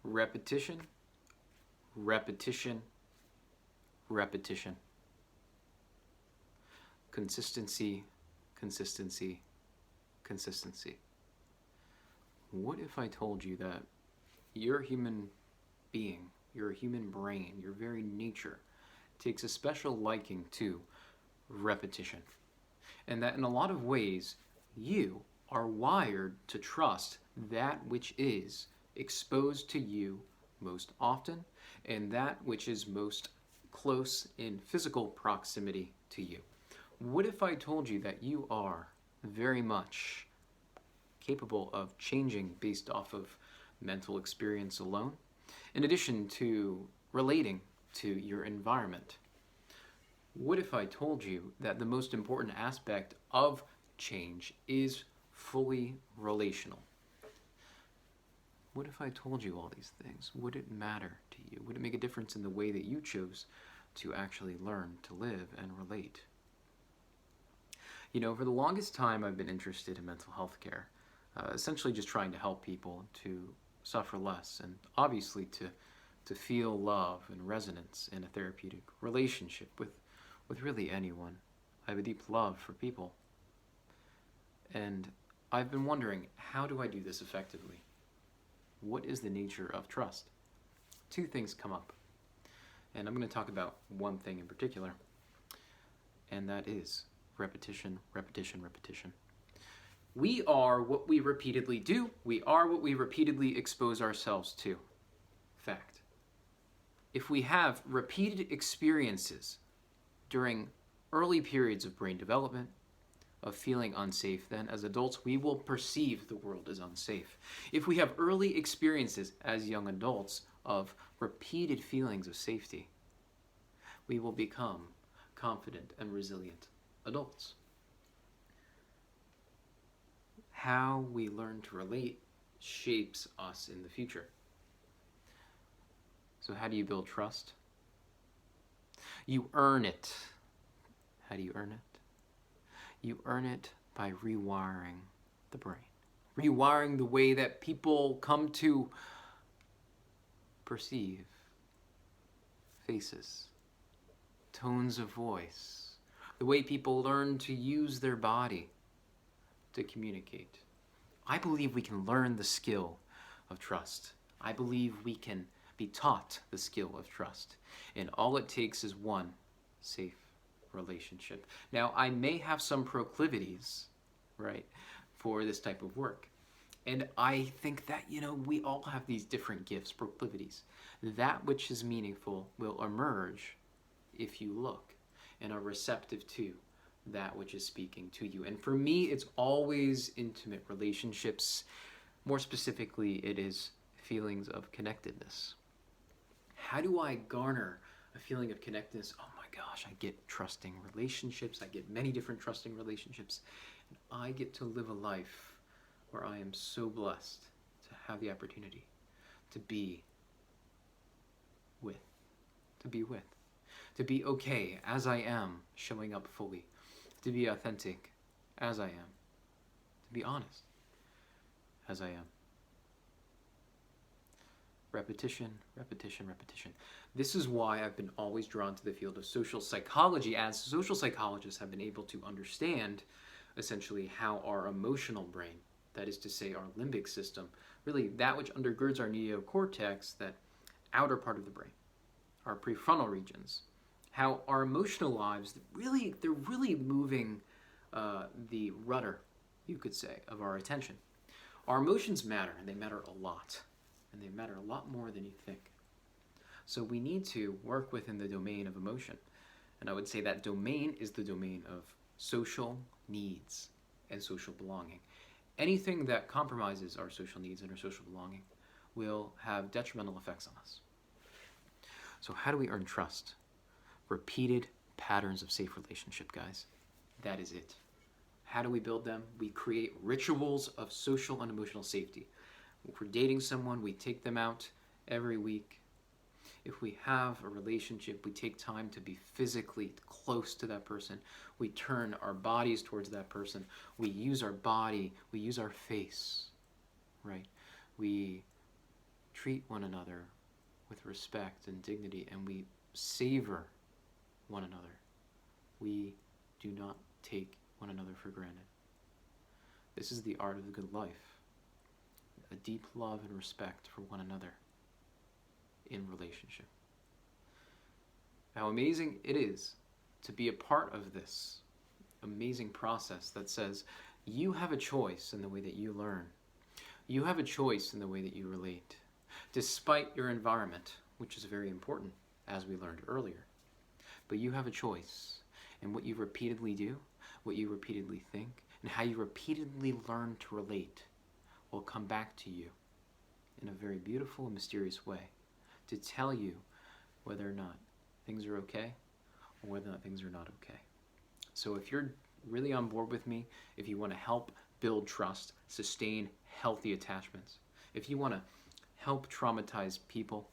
Repetition, repetition, repetition. Consistency, consistency, consistency. What if I told you that your human being, your human brain, your very nature takes a special liking to repetition? And that in a lot of ways, you are wired to trust that which is exposed to you most often and that which is most close in physical proximity to you. What if I told you that you are very much capable of changing based off of mental experience alone, in addition to relating to your environment? What if I told you that the most important aspect of change is fully relational? What if I told you all these things? Would it matter to you? Would it make a difference in the way that you chose to actually learn to live and relate? You know, for the longest time I've been interested in mental health care, essentially just trying to help people to suffer less and obviously to feel love and resonance in a therapeutic relationship with really anyone. I have a deep love for people. And I've been wondering, how do I do this effectively? What is the nature of trust? Two things come up. And I'm going to talk about one thing in particular, and that is repetition, repetition, repetition. We are what we repeatedly do. We are what we repeatedly expose ourselves to. Fact. If we have repeated experiences during early periods of brain development, of feeling unsafe, then as adults we will perceive the world as unsafe. If we have early experiences as young adults of repeated feelings of safety, we will become confident and resilient adults. How we learn to relate shapes us in the future. So how do you build trust? You earn it. How do you earn it? You earn it by rewiring the brain. Rewiring the way that people come to perceive faces, tones of voice, the way people learn to use their body to communicate. I believe we can learn the skill of trust. I believe we can be taught the skill of trust. And all it takes is one safe relationship. Now, I may have some proclivities, right, for this type of work. And I think that, we all have these different gifts, proclivities. That which is meaningful will emerge if you look and are receptive to that which is speaking to you. And for me, it's always intimate relationships. More specifically, it is feelings of connectedness. How do I garner a feeling of connectedness? Oh my gosh, I get trusting relationships. I get many different trusting relationships. And I get to live a life where I am so blessed to have the opportunity to be with, to be okay as I am, showing up fully, to be authentic as I am, to be honest as I am. Repetition, repetition, repetition. This is why I've been always drawn to the field of social psychology, as social psychologists have been able to understand essentially how our emotional brain, that is to say our limbic system, really that which undergirds our neocortex, that outer part of the brain, our prefrontal regions, how our emotional lives, they're really moving the rudder, you could say, of our attention. Our emotions matter, and they matter a lot. And they matter a lot more than you think. So we need to work within the domain of emotion. And I would say that domain is the domain of social needs and social belonging. Anything that compromises our social needs and our social belonging will have detrimental effects on us. So how do we earn trust? Repeated patterns of safe relationship, guys. That is it. How do we build them? We create rituals of social and emotional safety. If we're dating someone, we take them out every week. If we have a relationship, we take time to be physically close to that person. We turn our bodies towards that person. We use our body, we use our face, right? We treat one another with respect and dignity, and we savor one another. We do not take one another for granted. This is the art of the good life. A deep love and respect for one another in relationship. How amazing it is to be a part of this amazing process that says you have a choice in the way that you learn. You have a choice in the way that you relate, despite your environment, which is very important, as we learned earlier. But you have a choice, and what you repeatedly do, what you repeatedly think, and how you repeatedly learn to relate will come back to you in a very beautiful and mysterious way to tell you whether or not things are okay or whether or not things are not okay. So if you're really on board with me, if you want to help build trust, sustain healthy attachments, if you want to help traumatize people,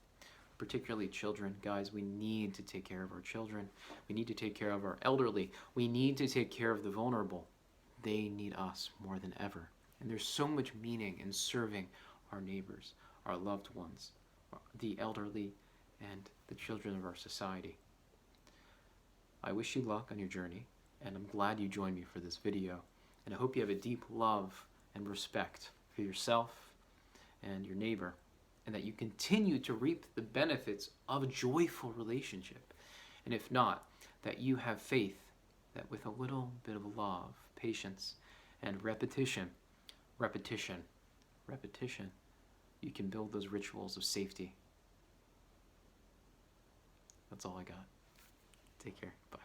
particularly children, guys, we need to take care of our children. We need to take care of our elderly. We need to take care of the vulnerable. They need us more than ever. And there's so much meaning in serving our neighbors, our loved ones, the elderly, and the children of our society. I wish you luck on your journey, and I'm glad you joined me for this video. And I hope you have a deep love and respect for yourself and your neighbor, and that you continue to reap the benefits of a joyful relationship. And if not, that you have faith that with a little bit of love, patience, and repetition, you can build those rituals of safety. That's all I got. Take care. Bye.